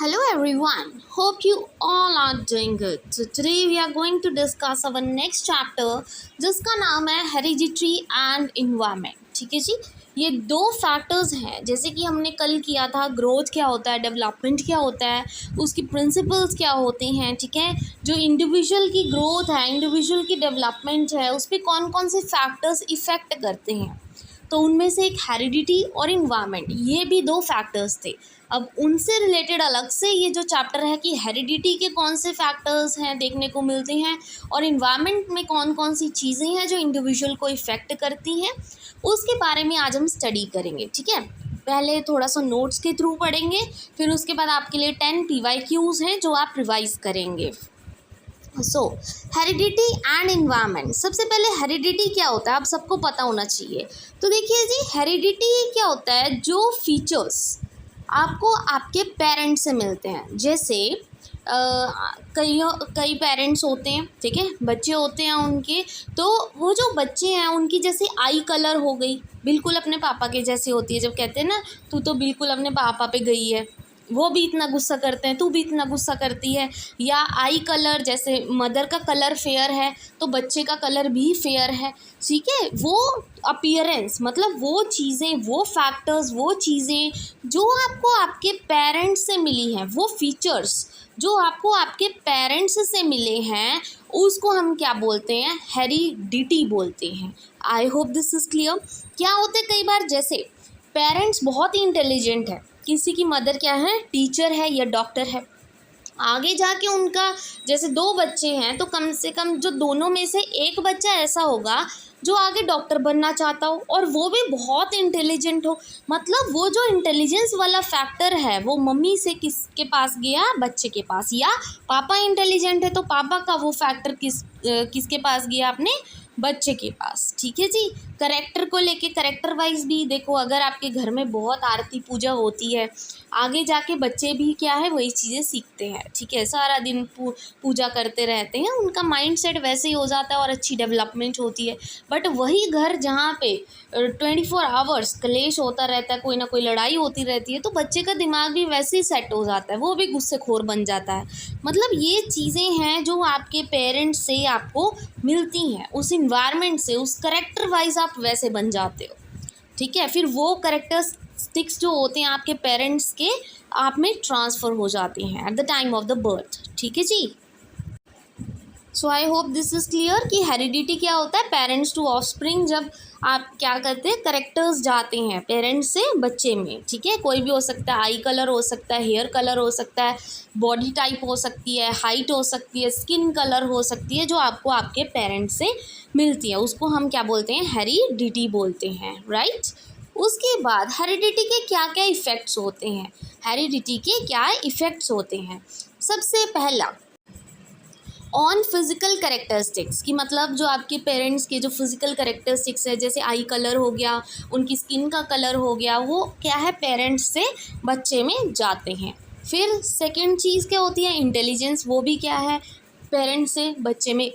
Hello everyone, hope you all are doing good. So today we are going to discuss our next chapter जिसका नाम है hereditary and environment. ठीक है जी, ये दो फैक्टर्स हैं। जैसे कि हमने कल किया था ग्रोथ क्या होता है, डेवलपमेंट क्या होता है, उसकी प्रिंसिपल्स क्या होते हैं। ठीक है, जो इंडिविजुअल की ग्रोथ है, इंडिविजुअल की डेवलपमेंट है, उस पर कौन कौन से फैक्टर्स इफ़ेक्ट करते हैं। तो उनमें से एक हेरिडिटी और इन्वायरमेंट, ये भी दो फैक्टर्स थे। अब उनसे रिलेटेड अलग से ये जो चैप्टर है कि हेरिडिटी के कौन से फैक्टर्स हैं देखने को मिलते हैं और इन्वायरमेंट में कौन कौन सी चीज़ें हैं जो इंडिविजुअल को इफ़ेक्ट करती हैं, उसके बारे में आज हम स्टडी करेंगे। ठीक है, पहले थोड़ा सा नोट्स के थ्रू पढ़ेंगे, फिर उसके बाद आपके लिए 10 PYQs हैं जो आप रिवाइज करेंगे। Heredity and environment. सबसे पहले हेरिडिटी क्या होता है आप सबको पता होना चाहिए। तो देखिए जी, हेरिडिटी क्या होता है, जो फीचर्स आपको आपके पेरेंट्स से मिलते हैं। जैसे कई पेरेंट्स होते हैं, ठीक है, बच्चे होते हैं उनके, तो वो जो बच्चे हैं उनकी जैसे आई कलर हो गई, बिल्कुल अपने पापा के जैसी होती है। जब कहते हैं ना तू तो बिल्कुल अपने पापा पे गई है, वो भी इतना गुस्सा करते हैं, तू भी इतना गुस्सा करती है। या आई कलर, जैसे मदर का कलर फेयर है तो बच्चे का कलर भी फेयर है। ठीक है, वो अपीयरेंस मतलब वो चीज़ें, वो फैक्टर्स, वो चीज़ें जो आपको आपके पेरेंट्स से मिली हैं, वो फीचर्स जो आपको आपके पेरेंट्स से मिले हैं, उसको हम क्या बोलते हैं, हेरिडिटी बोलते हैं। आई होप दिस इज़ क्लियर। क्या होते हैं कई बार, जैसे पेरेंट्स बहुत ही इंटेलिजेंट है, किसी की मदर क्या है, टीचर है या डॉक्टर है, आगे जाके उनका जैसे दो बच्चे हैं तो कम से कम जो दोनों में से एक बच्चा ऐसा होगा जो आगे डॉक्टर बनना चाहता हो और वो भी बहुत इंटेलिजेंट हो। मतलब वो जो इंटेलिजेंस वाला फैक्टर है वो मम्मी से किसके पास गया, बच्चे के पास। या पापा इंटेलिजेंट है तो पापा का वो फैक्टर किसके पास गया, अपने बच्चे के पास। ठीक है जी, करेक्टर को लेके, करेक्टर वाइज भी देखो, अगर आपके घर में बहुत आरती पूजा होती है, आगे जाके बच्चे भी क्या है वही चीज़ें सीखते हैं। ठीक है, सारा दिन पूजा करते रहते हैं, उनका माइंडसेट वैसे ही हो जाता है और अच्छी डेवलपमेंट होती है। बट वही घर जहाँ पे 24 आवर्स क्लेश होता रहता है, कोई ना कोई लड़ाई होती रहती है, तो बच्चे का दिमाग भी वैसे ही सेट हो जाता है, वो भी गुस्सेखोर बन जाता है। मतलब ये चीज़ें हैं जो आपके पेरेंट्स से आपको मिलती हैं, उस इन्वायरमेंट से, उस करेक्टर वाइज आप वैसे बन जाते हो। ठीक है, फिर वो करेक्टरिस्टिक्स जो होते हैं आपके पेरेंट्स के, आप में ट्रांसफ़र हो जाते हैं at the time of the birth. ठीक है जी, so I hope this is clear कि हेरिडिटी क्या होता है, पेरेंट्स टू ऑफस्प्रिंग। जब आप क्या करते हैं, करेक्टर्स जाते हैं पेरेंट्स से बच्चे में। ठीक है, कोई भी हो सकता है, आई कलर हो सकता है, हेयर कलर हो सकता है, बॉडी टाइप हो सकती है, हाइट हो सकती है, स्किन कलर हो सकती है, जो आपको आपके पेरेंट्स से मिलती है, उसको हम क्या बोलते हैं, हेरिडिटी बोलते हैं। राइट, उसके बाद हेरिडिटी के क्या क्या इफ़ेक्ट्स होते हैं, हेरिडिटी के क्या इफ़ेक्ट्स होते हैं। सबसे पहला, ऑन फिज़िकल करेक्टरिस्टिक्स की, मतलब जो आपके पेरेंट्स के जो फिज़िकल करेक्टरिस्टिक्स है, जैसे आई कलर हो गया, उनकी स्किन का कलर हो गया, वो क्या है पेरेंट्स से बच्चे में जाते हैं। फिर सेकंड चीज़ क्या होती है, इंटेलिजेंस, वो भी क्या है पेरेंट्स से बच्चे में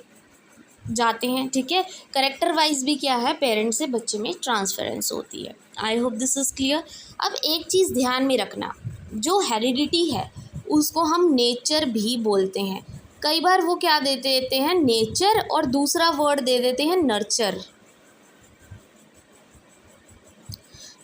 जाते हैं। ठीक है, करेक्टर वाइज भी क्या है, पेरेंट्स से बच्चे में ट्रांसफरेंस होती है। आई होप दिस इज़ क्लियर। अब एक चीज़ ध्यान में रखना, जो हेरिडिटी है उसको हम नेचर भी बोलते हैं। कई बार वो क्या दे देते हैं, नेचर, और दूसरा वर्ड दे देते हैं नर्चर।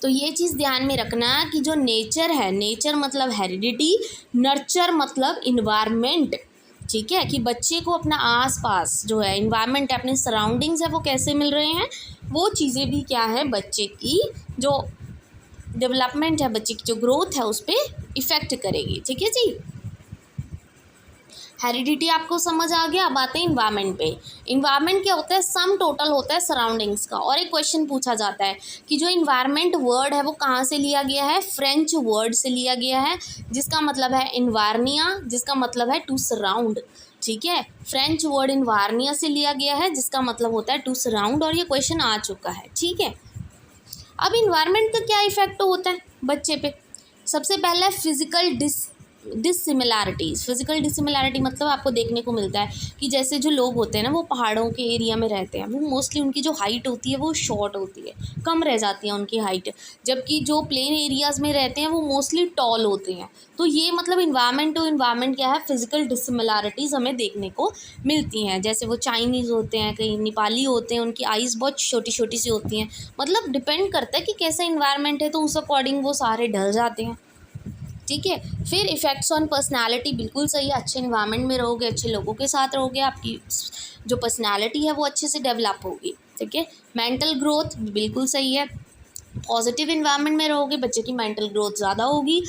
तो ये चीज़ ध्यान में रखना कि जो नेचर है, नेचर मतलब हेरिडिटी, नर्चर मतलब इन्वायरमेंट। ठीक है, कि बच्चे को अपना आसपास जो है इन्वायरमेंट है, अपने सराउंडिंग्स है, वो कैसे मिल रहे हैं, वो चीज़ें भी क्या है बच्चे की जो डेवलपमेंट है, बच्चे की जो ग्रोथ है, उस पर इफ़ेक्ट करेगी। ठीक है जी, हेरिडिटी आपको समझ आ गया। अब आते हैं इन्वायरमेंट पे। इन्वायरमेंट क्या होता है, सम टोटल होता है सराउंडिंग्स का। और एक क्वेश्चन पूछा जाता है कि जो इन्वायरमेंट वर्ड है वो कहाँ से लिया गया है, फ्रेंच वर्ड से लिया गया है, जिसका मतलब है इन्वायरनिया, जिसका मतलब है टू सराउंड। ठीक है, फ्रेंच वर्ड इन्वायरनिया से लिया गया है, जिसका मतलब होता है टू सराउंड, और ये क्वेश्चन आ चुका है। ठीक है, अब इन्वायरमेंट का क्या इफेक्ट होता है बच्चे पे। सबसे पहला है फिजिकल डिसिमिलैरिटीज़, फिजिकल डिसिमिलैरिटी मतलब आपको देखने को मिलता है कि जैसे जो लोग होते हैं ना वो पहाड़ों के एरिया में रहते हैं, वो मोस्टली उनकी जो हाइट होती है वो शॉर्ट होती है, कम रह जाती है उनकी हाइट, जबकि जो प्लेन एरियाज़ में रहते हैं वो मोस्टली टॉल होते हैं। तो ये मतलब इन्वायरमेंट टू इन्वायरमेंट क्या है, फिजिकल डिसिमिलैरिटीज़ हमें देखने को मिलती हैं। जैसे वो चाइनीज़ होते हैं, कहीं नेपाली होते हैं, उनकी आइज़ बहुत छोटी छोटी सी होती हैं, मतलब डिपेंड करता है कि कैसा इन्वायरमेंट है, तो उस अकॉर्डिंग वो सारे ढल जाते हैं। ठीक है। फिर इफ़ेक्ट्स ऑन पर्सनालिटी, बिल्कुल सही है, अच्छे इन्वायरमेंट में रहोगे, अच्छे लोगों के साथ रहोगे, आपकी जो पर्सनालिटी है वो अच्छे से डेवलप होगी। ठीक है। मेंटल ग्रोथ, बिल्कुल सही है, पॉजिटिव इन्वायरमेंट में रहोगे बच्चे की मेंटल ग्रोथ ज़्यादा होगी,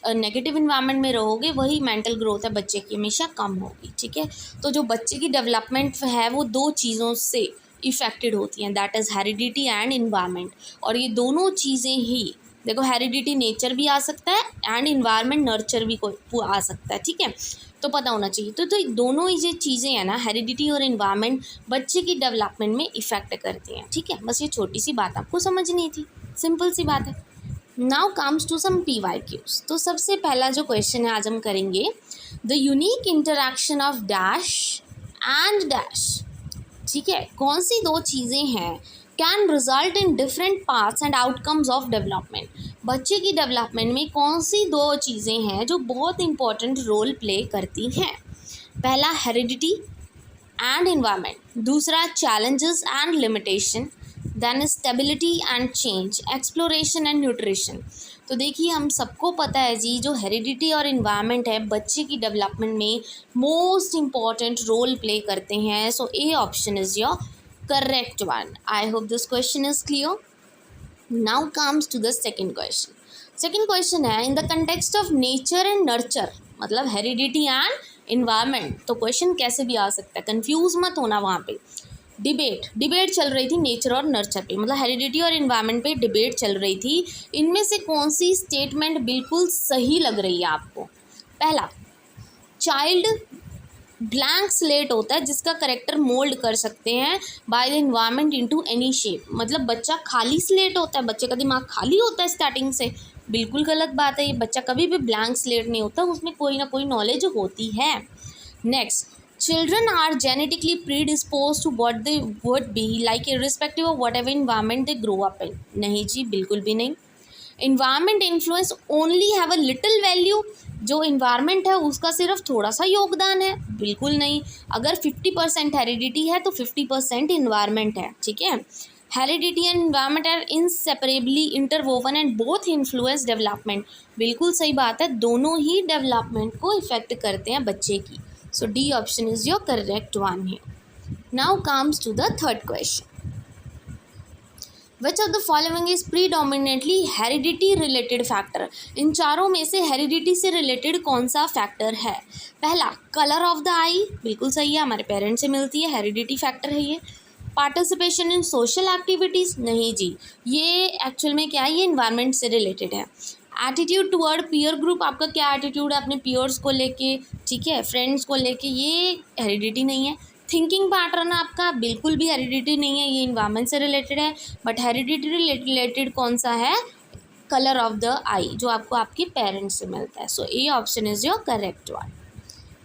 नेगेटिव इन्वायरमेंट में रहोगे वही मेंटल ग्रोथ है बच्चे की हमेशा कम होगी। ठीक है। तो जो बच्चे की डेवलपमेंट है वो दो चीज़ों से इफ़ेक्टेड होती हैं, that is heredity and environment. और ये दोनों चीज़ें ही, देखो हेरिडिटी नेचर भी आ सकता है एंड इन्वायरमेंट नर्चर भी कोई आ सकता है। ठीक है। तो पता होना चाहिए। तो दोनों ही जो चीज़ें हैं ना, हेरिडिटी और इन्वायरमेंट, बच्चे की डेवलपमेंट में इफ़ेक्ट करती हैं। ठीक है। बस ये छोटी सी बात आपको समझनी थी, सिंपल सी बात है। Now comes to some PYQs। तो सबसे पहला जो क्वेश्चन है आज हम करेंगे, the unique interaction of dash and dash. ठीक है। कौन सी दो चीज़ें हैं can result in different paths and outcomes of development. बच्चे की डेवलपमेंट में कौन सी दो चीज़ें हैं जो बहुत इंपॉर्टेंट रोल प्ले करती हैं। पहला हेरिडिटी एंड इन्वायरमेंट, दूसरा challenges and limitation, then stability and change, exploration and nutrition. तो देखिए हम सबको पता है जी, जो हेरिडिटी और इन्वायरमेंट है बच्चे की डेवलपमेंट में मोस्ट इम्पॉर्टेंट रोल प्ले करते हैं। So A option is your correct one. I hope this question is clear. Now comes to the second question. Second question है, in the context of nature and nurture, मतलब heredity and environment. तो question कैसे भी आ सकता है, confuse मत होना। वहाँ पे डिबेट चल रही थी नेचर और नर्चर पे, मतलब हेरिडिटी और इन्वायरमेंट पे डिबेट चल रही थी। इनमें से कौन सी स्टेटमेंट बिल्कुल सही लग रही है आपको। पहला, चाइल्ड ब्लैंक स्लेट होता है जिसका करेक्टर मोल्ड कर सकते हैं by the environment into any shape, मतलब बच्चा खाली स्लेट होता है, बच्चे का दिमाग खाली होता है स्टार्टिंग से। बिल्कुल गलत बात है, ये बच्चा कभी भी ब्लैंक स्लेट नहीं होता, उसमें कोई ना कोई नॉलेज होती है। Next, children are genetically predisposed to what they would be like irrespective of whatever environment they grow up in। नहीं जी, बिल्कुल भी नहीं। environment influence only have a little value, जो environment है उसका सिर्फ थोड़ा सा योगदान है, बिल्कुल नहीं। अगर 50% हेरिडिटी है तो 50% environment है। ठीक है। Heredity and environment are inseparably interwoven and both influence development। बिल्कुल सही बात है, दोनों ही डेवलपमेंट को इफेक्ट करते हैं बच्चे की। So D option is your correct one here. Now comes to the third question. Which of the following is predominantly heredity related factor? इन चारों में से हेरिडिटी से रिलेटेड कौन सा फैक्टर है। पहला, कलर ऑफ द आई, बिल्कुल सही है, हमारे पेरेंट्स से मिलती है, हेरिडिटी फैक्टर है ये। पार्टिसिपेशन इन सोशल एक्टिविटीज़, नहीं जी, ये एक्चुअल में क्या है, ये इन्वायरमेंट से रिलेटेड है। एटीट्यूड टुवर्ड पीयर ग्रुप, आपका क्या एटीट्यूड है अपने पीयर्स को लेके, ठीक है, फ्रेंड्स को लेके, ये हेरिडिटी नहीं है। थिंकिंग पैटर्न आपका बिल्कुल भी हेरिडिटी नहीं है, ये इन्वायरमेंट से रिलेटेड है। बट हेरिडिटी रिलेटेड कौन सा है, कलर ऑफ द आई, जो आपको आपके पेरेंट्स से मिलता है। So A option is your correct one.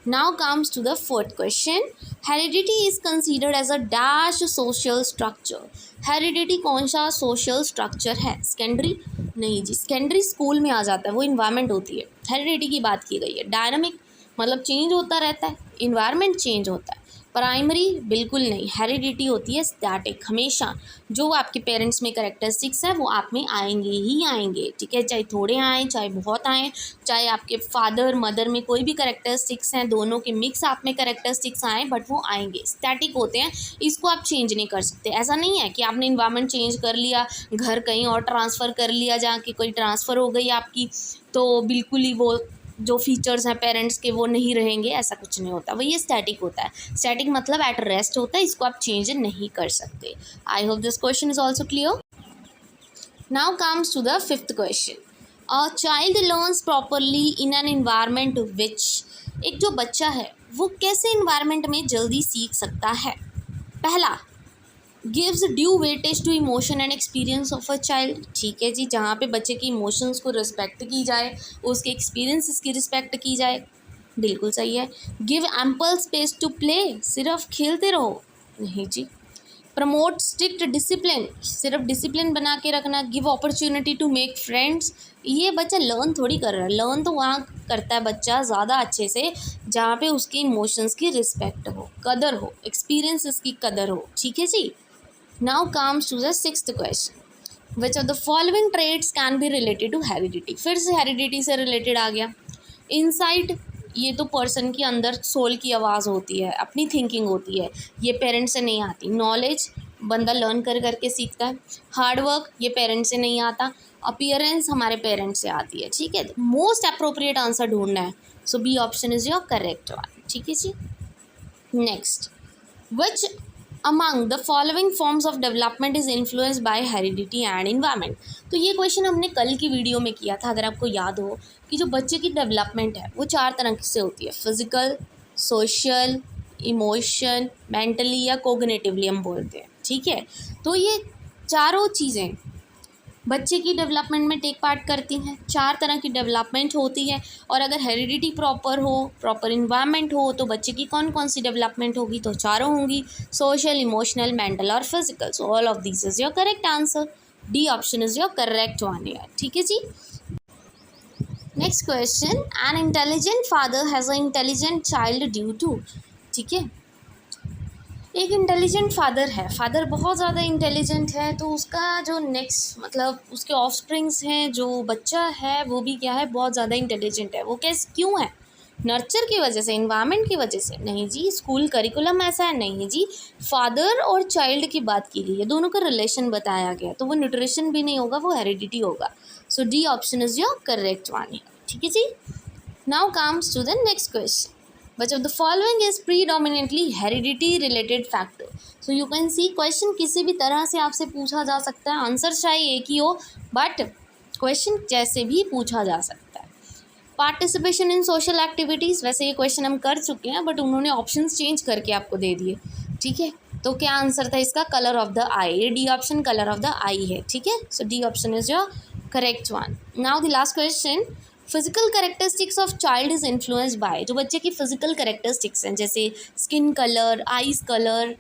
Now comes to the fourth question. Heredity is considered as a dash social structure. Heredity कौन सा social structure है, सेकेंडरी नहीं जी, सेकेंडरी स्कूल में आ जाता है, वो इन्वायरमेंट होती है। हेरिडिटी की बात की गई है, डायनामिक मतलब चेंज होता रहता है, इन्वायरमेंट चेंज होता है। प्राइमरी बिल्कुल नहीं, हेरिडिटी होती है स्टैटिक, हमेशा जो आपके पेरेंट्स में कैरेक्टरिस्टिक्स हैं वो आप में आएंगे ही आएंगे। ठीक है, चाहे थोड़े आएँ चाहे बहुत आएँ, चाहे आपके फादर मदर में कोई भी कैरेक्टरिस्टिक्स हैं, दोनों के मिक्स आप में कैरेक्टरिस्टिक्स आएँ, बट वो आएंगे, स्टैटिक होते हैं, इसको आप चेंज नहीं कर सकते। ऐसा नहीं है कि आपने इन्वायरमेंट चेंज कर लिया, घर कहीं और ट्रांसफ़र कर लिया, जहाँ की कोई ट्रांसफ़र हो गई आपकी, तो बिल्कुल ही वो जो फीचर्स हैं पेरेंट्स के वो नहीं रहेंगे, ऐसा कुछ नहीं होता, वो ये स्टैटिक होता है। स्टैटिक मतलब एट रेस्ट होता है, इसको आप चेंज नहीं कर सकते। I hope this question is also clear. Now comes to the fifth question. A child learns properly in an environment which, एक जो बच्चा है वो कैसे इन्वायरमेंट में जल्दी सीख सकता है। पहला, gives due weightage to emotion and experience of a child. ठीक है जी, जहाँ पे बच्चे की इमोशंस को रिस्पेक्ट की जाए, उसके एक्सपीरियंसेस की रिस्पेक्ट की जाए, बिल्कुल सही है। Give ample space to play, सिर्फ खेलते रहो नहीं जी। प्रमोट स्ट्रिक्ट डिसिप्लिन, सिर्फ डिसिप्लिन बना के रखना। Give opportunity to make friends, ये बच्चा लर्न थोड़ी कर रहा है, लर्न तो वहाँ करता है बच्चा ज़्यादा अच्छे से जहाँ पे उसके इमोशंस की रिस्पेक्ट हो, कदर हो, एक्सपीरियंसेस की कदर हो। ठीक है जी। Now comes to the sixth question, which of the following traits can be related to heredity. फिर से हेरिडिटी से रिलेटेड आ गया। इंसाइट, ये तो पर्सन के अंदर सोल की आवाज़ होती है, अपनी थिंकिंग होती है, ये पेरेंट्स से नहीं आती। नॉलेज, बंदा लर्न कर करके सीखता है। हार्डवर्क, ये पेरेंट्स से नहीं आता। अपीयरेंस हमारे पेरेंट्स से आती है। ठीक है, मोस्ट अप्रोप्रिएट आंसर ढूंढना है, so B option is your correct one. ठीक है जी। Next, which among the following forms of development is influenced by heredity and environment। तो ये क्वेश्चन हमने कल की वीडियो में किया था, अगर आपको याद हो, कि जो बच्चे की डेवलपमेंट है वो 4 तरह से होती है, फिजिकल, सोशल, इमोशन, मेंटली या कोग्निटिवली हम बोलते हैं। ठीक है, तो ये चारों चीज़ें बच्चे की डेवलपमेंट में टेक पार्ट करती हैं। 4 तरह की डेवलपमेंट होती है, और अगर हेरिडिटी प्रॉपर हो, प्रॉपर इन्वायरमेंट हो, तो बच्चे की कौन कौन सी डेवलपमेंट होगी, तो चारों होंगी, सोशल, इमोशनल, मेंटल और physical. So all of this is your correct answer, D option is your correct one year. ठीक है जी। Next question, an intelligent father has a intelligent child due to. ठीक है, एक इंटेलिजेंट फादर है, father बहुत ज़्यादा इंटेलिजेंट है, तो उसका जो नेक्स्ट मतलब उसके ऑफस्प्रिंग्स हैं, जो बच्चा है वो भी क्या है, बहुत ज़्यादा इंटेलिजेंट है। वो कैसे, क्यों है? नर्चर की वजह से, इन्वायरमेंट की वजह से? नहीं जी। स्कूल करिकुलम ऐसा है? नहीं जी। फादर और चाइल्ड की बात की गई है, दोनों का रिलेशन बताया गया, तो वो न्यूट्रिशन भी नहीं होगा, वो हेरिडिटी होगा। So D option is your correct one. ठीक है जी। Now comes to the next question, which of the following is predominantly heredity related factor। so you can see question किसी भी तरह से आपसे पूछा जा सकता है, आंसर चाहे एक ही हो, बट क्वेश्चन जैसे भी पूछा जा सकता है। पार्टिसिपेशन इन सोशल एक्टिविटीज़, वैसे ये क्वेश्चन हम कर चुके हैं, बट उन्होंने ऑप्शंस चेंज करके आपको दे दिए। ठीक है, तो क्या आंसर था इसका? कलर ऑफ द आई, ये D option colour of the eye है। ठीक है, so D option is your correct one. Now the last question, physical characteristics of child is influenced by. जो बच्चे की फिजिकल करेक्टरिस्टिक्स हैं, जैसे स्किन कलर, आइज कलर,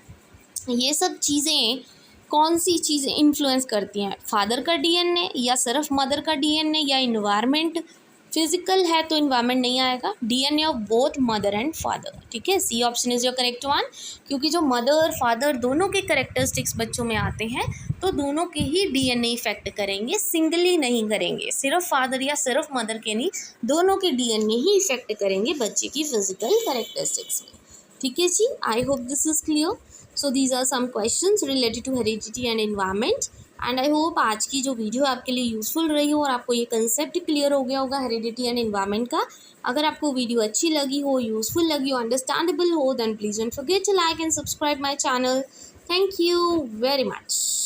ये सब चीज़ें कौन सी चीज़ें इन्फ्लुएंस करती हैं? फादर का डीएनए, या सिर्फ मदर का डीएनए, या इन्वायरमेंट? फिजिकल है तो इन्वायरमेंट नहीं आएगा, DNA of both mother and father. ठीक है, C option is your correct one, क्योंकि जो मदर फादर दोनों के करेक्टरिस्टिक्स बच्चों में आते हैं, तो दोनों के ही डीएनए इफेक्ट करेंगे, सिंगली नहीं करेंगे, सिर्फ फादर या सिर्फ मदर के नहीं, दोनों के डीएनए ही इफेक्ट करेंगे बच्चे की फिजिकल करेक्टरिस्टिक्स में। ठीक है जी, I hope this is clear. So these are some questions related to heredity and environment, and I hope आज की जो वीडियो आपके लिए यूज़फुल रही हो और आपको ये कंसेप्ट क्लियर हो गया होगा हेरिडिटी एंड एनवायरनमेंट का। अगर आपको वीडियो अच्छी लगी हो, यूज़फुल लगी हो, अंडरस्टैंडेबल हो, then please don't forget to like and subscribe my channel. Thank you very much.